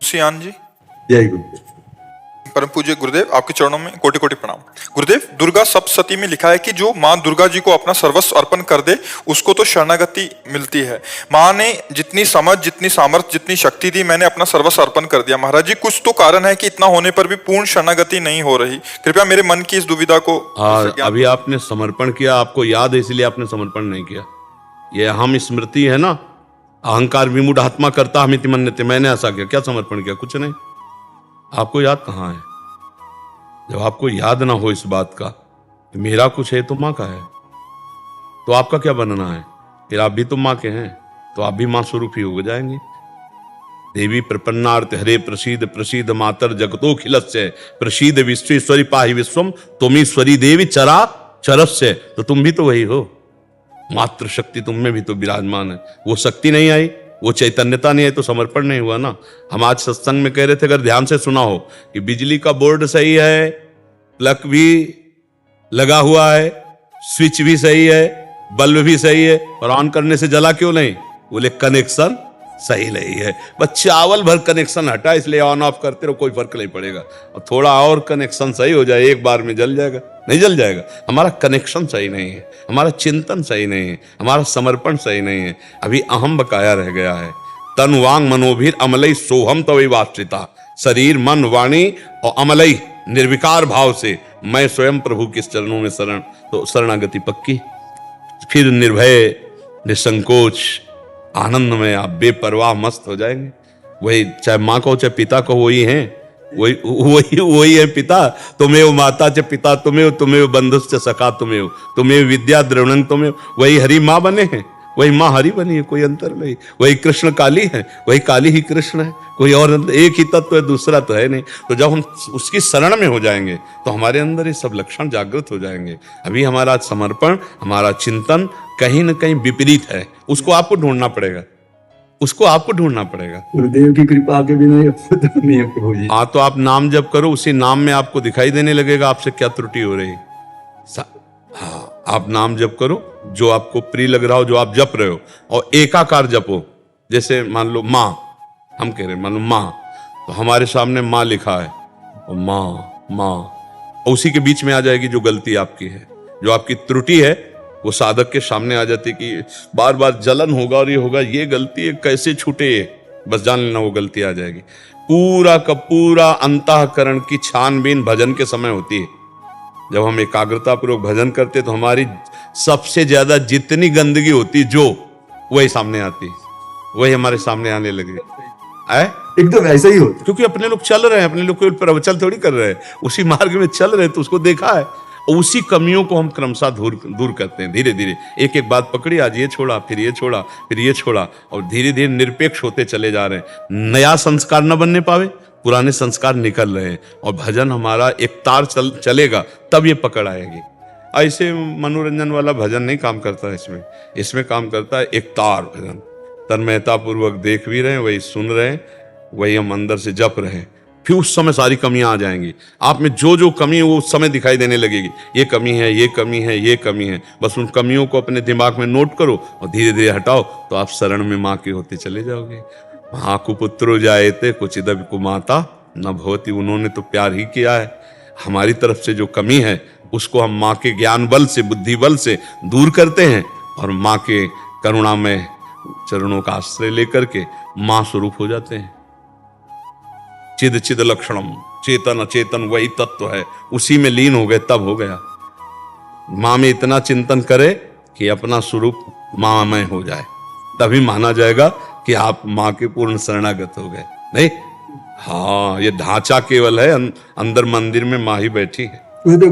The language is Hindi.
सियान जी। जय गुरुदेव। परम पूज्य गुरुदेव, आपके चरणों में कोटि कोटि प्रणाम। गुरुदेव, दुर्गा सप्तशती में लिखा है कि जो माँ दुर्गा जी को अपना सर्वस्व अर्पण कर दे उसको तो शरणागति मिलती है। माँ ने जितनी समझ, जितनी सामर्थ्य, जितनी शक्ति दी, मैंने अपना सर्वस्व अर्पण कर दिया। महाराज जी, कुछ तो कारण है कि इतना होने पर भी पूर्ण शरणागति नहीं हो रही। कृपया मेरे मन की इस दुविधा को। अभी आपने समर्पण किया, आपको याद है इसलिए आपने समर्पण नहीं किया। ये अहम स्मृति है ना, अहंकार विमूढ़ आत्मा करता हमिति मन्यते, मैंने ऐसा किया, क्या समर्पण किया? कुछ नहीं। आपको याद कहाँ है? जब आपको याद ना हो इस बात का कि मेरा कुछ है तो माँ का है, तो आपका क्या बनना है? फिर आप भी तो माँ के हैं, तो आप भी माँ स्वरूप ही हो जाएंगे। देवी प्रपन्नार्थ हरे प्रसीद प्रसीद मातर जगतोखिलस्य प्रसीद विश्वेश्वरी पाहि विश्वम तुमीश्वरी देवी चरा चरस्य। तो तुम भी तो वही हो, मात्र शक्ति तुम में भी तो विराजमान है। वो शक्ति नहीं आई, वो चैतन्यता नहीं आई तो समर्पण नहीं हुआ ना। हम आज सत्संग में कह रहे थे, अगर ध्यान से सुना हो, कि बिजली का बोर्ड सही है, प्लग भी लगा हुआ है, स्विच भी सही है, बल्ब भी सही है, और ऑन करने से जला क्यों नहीं? बोले कनेक्शन सही नहीं है। बस चावल भर कनेक्शन हटा, इसलिए ऑन ऑफ करते रहो, कोई फर्क नहीं पड़ेगा। और थोड़ा और कनेक्शन सही हो जाए, एक बार में जल जाएगा? नहीं जल जाएगा। हमारा कनेक्शन सही नहीं है, हमारा चिंतन सही नहीं है, हमारा समर्पण सही नहीं है। अभी अहम बकाया रह गया है। तन वांग मनोभीर अमलई सोहम तवै वाश्रिता। शरीर मन वाणी और अमलई निर्विकार भाव से मैं स्वयं प्रभु के चरणों में शरण, तो शरणागति पक्की। फिर निर्भय, निसंकोच, आनंद में आप बेपरवाह मस्त हो जाएंगे। वही, चाहे माँ को चाहे पिता को, वही हैं, वही है पिता। तुम्हें माता च पिता तुम्हें, तुम्हें बंधुश्च सखा तुम्हें विद्या द्रवणं तुम्हें। वही हरि माँ बने हैं, वही माँ हरि बनी है, कोई अंतर नहीं। वही कृष्ण काली है, वही काली ही कृष्ण है, कोई और एक ही तत्व है, दूसरा तो है नहीं। तो जब हम उसकी शरण में हो जाएंगे तो हमारे अंदर ये सब लक्षण जागृत हो जाएंगे। अभी हमारा समर्पण, हमारा चिंतन कहीं ना कहीं विपरीत है, उसको आपको ढूंढना पड़ेगा, उसको आपको ढूंढना पड़ेगा। गुरुदेव की कृपा के बिना ये पता नहीं है प्रभु जी। हाँ, तो आप नाम जप करो, उसी नाम में आपको दिखाई देने लगेगा आपसे क्या त्रुटि हो रही। हाँ, आप नाम जप करो, जो आपको प्रिय लग रहा हो, जो आप जप रहे हो, और एकाकार जपो। जैसे मान लो माँ, हम कह रहे हैं मान लो माँ, तो हमारे सामने माँ लिखा है, और माँ, और उसी के बीच में आ जाएगी जो गलती आपकी है, जो आपकी त्रुटि है, वो साधक के सामने आ जाती कि बार बार जलन होगा और ये होगा, ये गलती है कैसे छूटे, बस जान लेना वो गलती आ जाएगी। पूरा का पूरा अंतःकरण की छानबीन भजन के समय होती है। जब हम एकाग्रता पूर्वक भजन करते तो हमारी सबसे ज्यादा जितनी गंदगी होती जो, वही सामने आती, वही हमारे सामने आने लगे। एकदम ऐसा ही होता, क्योंकि अपने लोग चल रहे हैं, अपने लोग कोई प्रवचन थोड़ी कर रहे हैं, उसी मार्ग में चल रहे हैं, तो उसको देखा है, और उसी कमियों को हम क्रमशः दूर करते हैं। धीरे धीरे एक एक बात पकड़ी, आज ये छोड़ा, फिर ये छोड़ा, फिर ये छोड़ा, और धीरे धीरे निरपेक्ष होते चले जा रहे हैं। नया संस्कार न बनने पावे, पुराने संस्कार निकल रहे हैं, और भजन हमारा एक तार चलेगा, तब ये पकड़ आएगी। ऐसे मनोरंजन वाला भजन नहीं काम करता है, इसमें काम करता है एक तार भजन। तन्मयता पूर्वक देख भी रहे हैं, वही सुन रहे हैं, वही हम अंदर से जप रहे हैं। फिर उस समय सारी कमियां आ जाएंगी। आप में जो जो कमी है वो उस समय दिखाई देने लगेगी। ये कमी है, ये कमी है, ये कमी है। बस उन कमियों को अपने दिमाग में नोट करो और धीरे धीरे हटाओ, तो आप शरण में माँ के होते चले जाओगे। हाँ, कुपुत्रो जायते कुचिदपि कुमाता न भवति। उन्होंने तो प्यार ही किया है। हमारी तरफ से जो कमी है उसको हम माँ के ज्ञान बल से, बुद्धि बल से दूर करते हैं, और माँ के करुणा में चरणों का आश्रय लेकर के माँ स्वरूप हो जाते हैं। चिद चिद लक्षणम, चेतन अचेतन वही तत्व है, उसी में लीन हो गए, तब हो गया। माँ में इतना चिंतन करे कि अपना स्वरूप माँ में हो जाए, तभी माना जाएगा कि आप माँ के पूर्ण शरणागत हो गए। नहीं, हाँ, ये ढांचा केवल है, अंदर मंदिर में माँ ही बैठी है।